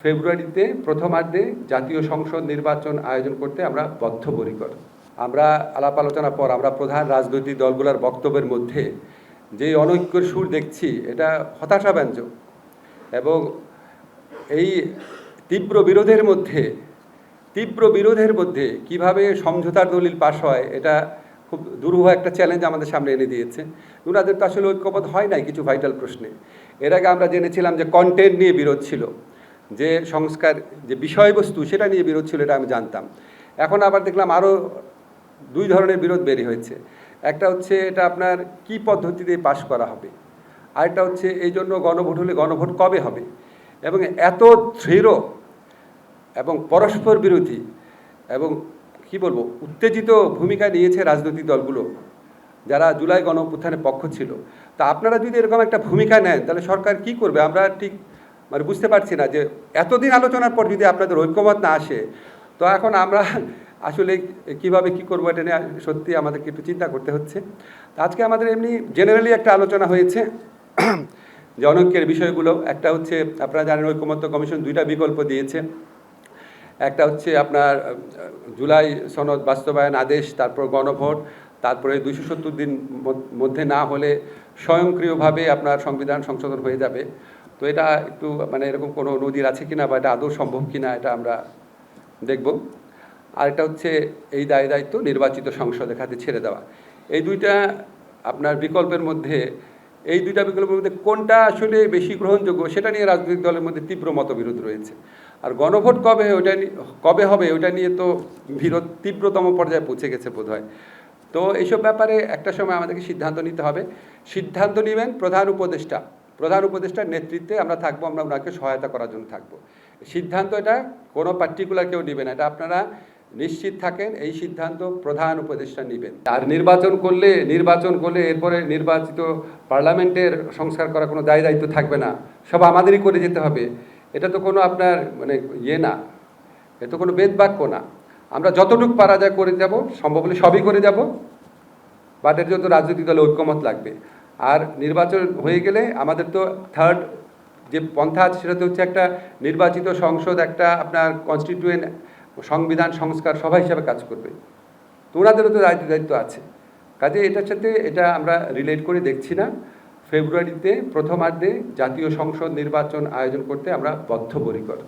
ফেব্রুয়ারিতে প্রথমার্ধে জাতীয় সংসদ নির্বাচন আয়োজন করতে আমরা বদ্ধপরিকর। আমরা আলাপ আলোচনার পর আমরা প্রধান রাজনৈতিক দলগুলোর বক্তব্যের মধ্যে যে অনৈক্যের সুর দেখছি এটা হতাশাব্যঞ্জক এবং এই তীব্র বিরোধের মধ্যে কিভাবে সমঝোতার দলিল পাশ হয় এটা খুব দুরূহ একটা চ্যালেঞ্জ আমাদের সামনে এনে দিয়েছে। ওনাদের তো আসলে ঐক্যমত হয় নাই কিছু ভাইটাল প্রশ্নে। এর আগে আমরা জেনেছিলাম যে কন্টেন্ট নিয়ে বিরোধ ছিল, যে সংস্কার যে বিষয়বস্তু সেটা নিয়ে বিরোধ ছিল, এটা আমি জানতাম। এখন আবার দেখলাম আরও দুই ধরনের বিরোধ বের হয়েছে। একটা হচ্ছে এটা আপনার কি পদ্ধতিতে পাশ করা হবে, আরেকটা হচ্ছে এই জন্য গণভোট হলে গণভোট কবে হবে। এবং এত দৃঢ় এবং পরস্পর বিরোধী এবং কি বলবো উত্তেজিত ভূমিকা নিয়েছে রাজনৈতিক দলগুলো যারা জুলাই গণঅভ্যুত্থানের পক্ষ ছিল। তা আপনারা যদি এরকম একটা ভূমিকা নেন তাহলে সরকার কি করবে আমরা ঠিক বুঝতে পারছি না। যে এতদিন আলোচনার পর যদি আপনাদের ঐক্যমত না আসে, তো এখন আমরা আসলে কিভাবে কি করবো এটা নিয়ে সত্যি আমাদেরকে একটু চিন্তা করতে হচ্ছে। আজকে আমাদের এমনি জেনারেলি একটা আলোচনা হয়েছে যে অনৈক্যের বিষয়গুলো। একটা হচ্ছে আপনারা জানেন ঐকমত্য কমিশন দুইটা বিকল্প দিয়েছে। একটা হচ্ছে আপনার জুলাই সনদ বাস্তবায়ন আদেশ, তারপর গণভোট, তারপরে 270 দিন মধ্যে না হলে স্বয়ংক্রিয়ভাবে আপনার সংবিধান সংশোধন হয়ে যাবে। তো এটা একটু এরকম কোনো নজির আছে কিনা বা এটা আদৌ সম্ভব কিনা এটা আমরা দেখব। আরেকটা হচ্ছে এই দায়িত্ব নির্বাচিত সংসদের খাতে ছেড়ে দেওয়া। এই দুইটা আপনার বিকল্পের মধ্যে কোনটা আসলে বেশি গ্রহণযোগ্য সেটা নিয়ে রাজনৈতিক দলের মধ্যে তীব্র মতবিরোধ রয়েছে। আর গণভোট কবে হবে ওটা নিয়ে তো বিরোধ তীব্রতম পর্যায়ে পৌঁছে গেছে বোধহয়। তো এইসব ব্যাপারে একটা সময় আমাদেরকে সিদ্ধান্ত নিতে হবে। সিদ্ধান্ত নেবেন প্রধান উপদেষ্টার নেতৃত্বে আমরা থাকবো, আমরা ওনাকে সহায়তা করার জন্য থাকবো। সিদ্ধান্ত এটা কোনো পার্টিকুলার কেউ নেবেন, এটা আপনারা নিশ্চিত থাকেন, এই সিদ্ধান্ত প্রধান উপদেষ্টা নেবেন। আর নির্বাচন করলে এরপরে নির্বাচিত পার্লামেন্টের সংস্কার করা কোনো দায়িত্ব থাকবে না, সব আমাদেরই করে যেতে হবে। এটা তো কোনো আপনার না, এটা তো কোনো বেদবাক্য না। আমরা যতটুকু পারা যায় করে যাব, সম্ভব হলে সবই করে যাব, বাট এর জন্য রাজনৈতিক দলে ঐক্যমত লাগবে। আর নির্বাচন হয়ে গেলে আমাদের তো থার্ড যে পন্থা আছে সেটা তো হচ্ছে একটা নির্বাচিত সংসদ, একটা আপনার কনস্টিটিউয়েন্ট সংবিধান সংস্কার সভা হিসাবে কাজ করবে। তো ওনাদেরও তো দায়িত্ব আছে। কাজে এটার সাথে এটা আমরা রিলেট করে দেখছি না। ফেব্রুয়ারিতে প্রথমার্ধে জাতীয় সংসদ নির্বাচন আয়োজন করতে আমরা বদ্ধপরিকর।